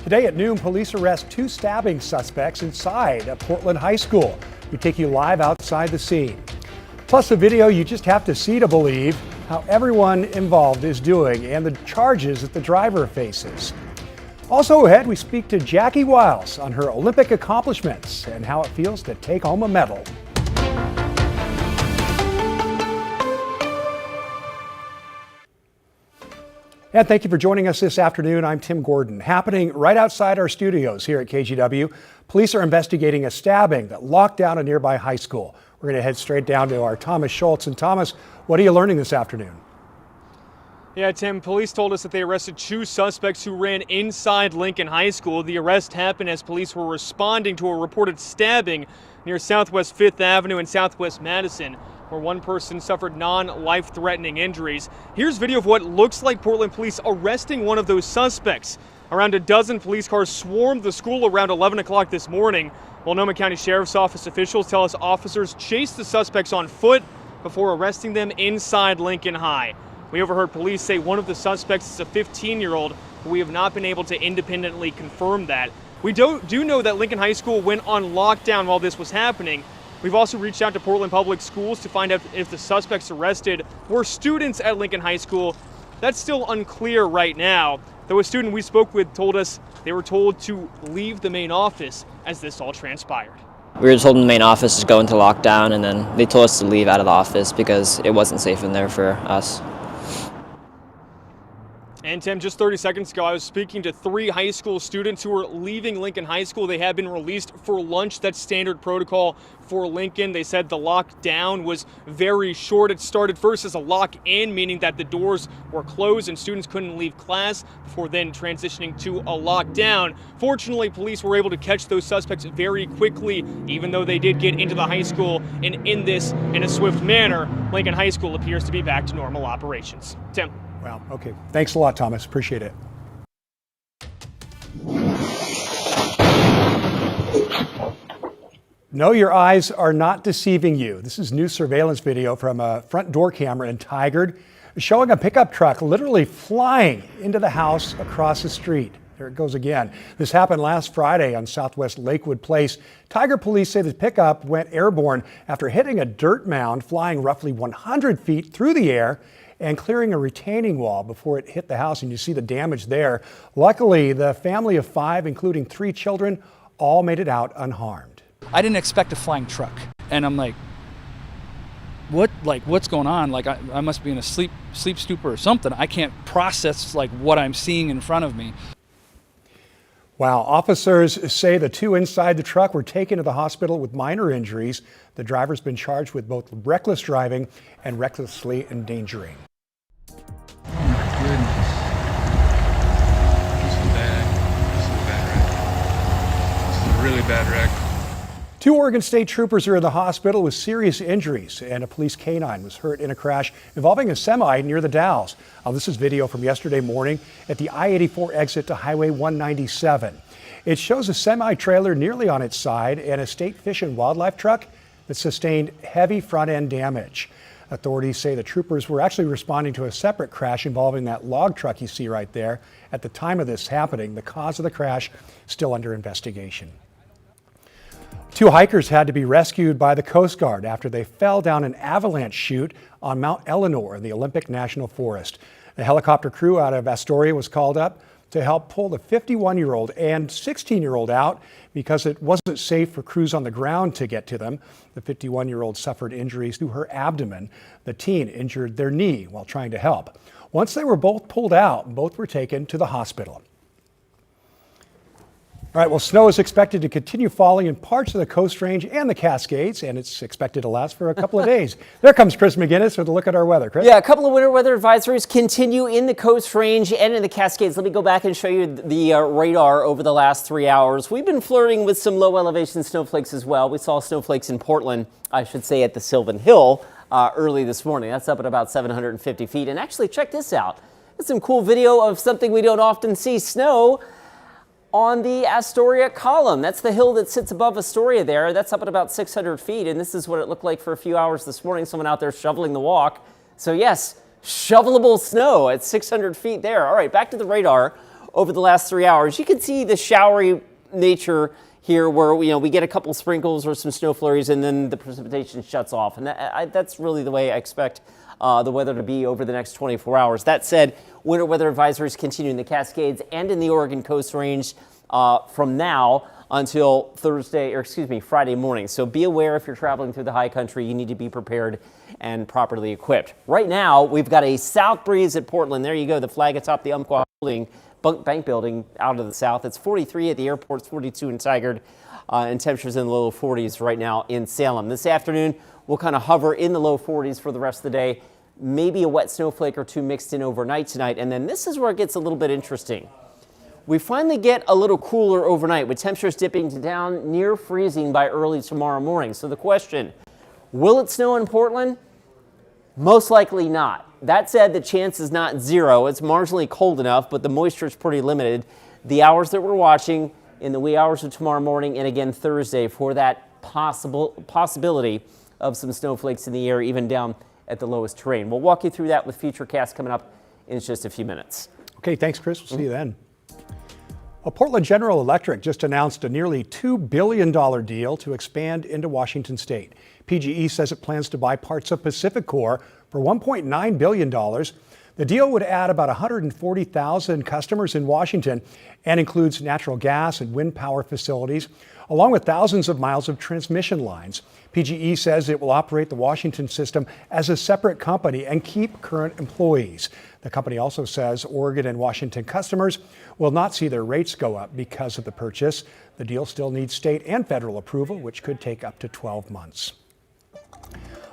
Today at noon, police arrest 2 stabbing suspects inside a Portland high school. We take you live outside the scene. Plus a video you just have to see to believe how everyone involved is doing and the charges that the driver faces. Also ahead, we speak to Jackie Wiles on her Olympic accomplishments and how it feels to take home a medal. And thank you for joining us this afternoon. I'm Tim Gordon. Happening right outside our studios here at KGW, police are investigating a stabbing that locked down a nearby high school. We're going to head straight down to our Thomas Schultz. And Thomas, what are you learning this afternoon? Yeah, Tim, police told us that they arrested 2 suspects who ran inside Lincoln High School. The arrest happened as police were responding to a reported stabbing near Southwest 5th Avenue and Southwest Madison, where one person suffered non-life-threatening injuries. Here's video of what looks like Portland police arresting one of those suspects. Around a dozen police cars swarmed the school around 11 o'clock this morning. Multnomah County Sheriff's Office officials tell us officers chased the suspects on foot before arresting them inside Lincoln High. We overheard police say one of the suspects is a 15-year-old, but we have not been able to independently confirm that. We do know that Lincoln High School went on lockdown while this was happening. We've also reached out to Portland Public Schools to find out if the suspects arrested were students at Lincoln High School. That's still unclear right now, though a student we spoke with told us they were told to leave the main office as this all transpired. We were told in the main office to go into lockdown, and then they told us to leave out of the office because it wasn't safe in there for us. And Tim, just 30 seconds ago, I was speaking to 3 high school students who were leaving Lincoln High School. They have been released for lunch. That's standard protocol for Lincoln. They said the lockdown was very short. It started first as a lock-in, meaning that the doors were closed and students couldn't leave class before then transitioning to a lockdown. Fortunately, police were able to catch those suspects very quickly, even though they did get into the high school and in a swift manner. Lincoln High School appears to be back to normal operations. Tim. Wow, okay. Thanks a lot, Thomas. Appreciate it. No, your eyes are not deceiving you. This is new surveillance video from a front door camera in Tigard showing a pickup truck literally flying into the house across the street. There it goes again. This happened last Friday on Southwest Lakewood Place. Tigard police say the pickup went airborne after hitting a dirt mound, flying roughly 100 feet through the air and clearing a retaining wall before it hit the house, and you see the damage there. Luckily, the family of 5, including 3 children, all made it out unharmed. I didn't expect a flying truck, and I'm like, what's going on? Like I must be in a sleep stupor or something. I can't process like what I'm seeing in front of me. Wow, officers say the 2 inside the truck were taken to the hospital with minor injuries. The driver's been charged with both reckless driving and recklessly endangering. Oh my goodness. This is bad. This is a bad wreck. This is a really bad wreck. 2 Oregon State troopers are in the hospital with serious injuries, and a police canine was hurt in a crash involving a semi near the Dalles. This is video from yesterday morning at the I-84 exit to Highway 197. It shows a semi-trailer nearly on its side and a state fish and wildlife truck that sustained heavy front-end damage. Authorities say the troopers were actually responding to a separate crash involving that log truck you see right there. At the time of this happening, the cause of the crash still under investigation. 2 hikers had to be rescued by the Coast Guard after they fell down an avalanche chute on Mount Eleanor in the Olympic National Forest. The helicopter crew out of Astoria was called up to help pull the 51-year-old and 16-year-old out because it wasn't safe for crews on the ground to get to them. The 51-year-old suffered injuries to her abdomen. The teen injured their knee while trying to help. Once they were both pulled out, both were taken to the hospital. All right, well, snow is expected to continue falling in parts of the Coast Range and the Cascades, and it's expected to last for a couple of days. There comes Chris McGinnis with a look at our weather. Chris? Yeah, a couple of winter weather advisories continue in the Coast Range and in the Cascades. Let me go back and show you the radar over the last 3 hours. We've been flirting with some low elevation snowflakes as well. We saw snowflakes in Portland, I should say at the Sylvan Hill early this morning. That's up at about 750 feet. And actually, check this out. It's some cool video of something we don't often see, snow on the Astoria column. That's the hill that sits above Astoria there. That's up at about 600 feet, and this is what it looked like for a few hours this morning. Someone out there shoveling the walk. So yes, shovelable snow at 600 feet there. All right, back to the radar. over the last 3 hours. You can see the showery nature here where we get a couple sprinkles or some snow flurries and then the precipitation shuts off. And that's really the way I expect the weather to be over the next 24 hours. That said, winter weather advisories continue in the Cascades and in the Oregon Coast Range from now until Friday morning. So be aware if you're traveling through the high country, you need to be prepared and properly equipped. Right now, we've got a south breeze at Portland. There you go, the flag atop the Umpqua building, bank building out of the south. It's 43 at the airport, it's 42 in Tigard, and temperatures in the low 40s right now in Salem. This afternoon, we'll kind of hover in the low 40s for the rest of the day. Maybe a wet snowflake or two mixed in overnight tonight. And then this is where it gets a little bit interesting. We finally get a little cooler overnight with temperatures dipping to down near freezing by early tomorrow morning. So the question, will it snow in Portland? Most likely not. That said, the chance is not zero. It's marginally cold enough, but the moisture is pretty limited. The hours that we're watching in the wee hours of tomorrow morning and again Thursday for that possibility of some snowflakes in the air, even down at the lowest terrain. We'll walk you through that with Futurecast coming up in just a few minutes. Okay, thanks, Chris. We'll see you then. Portland General Electric just announced a nearly $2 billion deal to expand into Washington state. PGE says it plans to buy parts of PacifiCorp for $1.9 billion. The deal would add about 140,000 customers in Washington and includes natural gas and wind power facilities, along with thousands of miles of transmission lines. PGE says it will operate the Washington system as a separate company and keep current employees. The company also says Oregon and Washington customers will not see their rates go up because of the purchase. The deal still needs state and federal approval, which could take up to 12 months.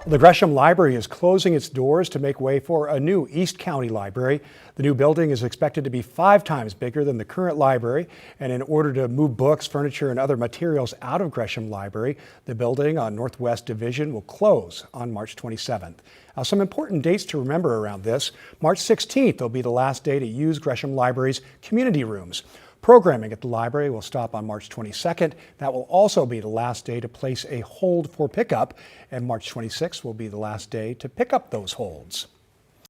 The Gresham Library is closing its doors to make way for a new East County library. The new building is expected to be 5 times bigger than the current library, and in order to move books, furniture, and other materials out of Gresham Library, the building on Northwest Division will close on March 27th. Now, some important dates to remember around this. March 16th will be the last day to use Gresham Library's community rooms. Programming at the library will stop on March 22nd. That will also be the last day to place a hold for pickup, and March 26th will be the last day to pick up those holds.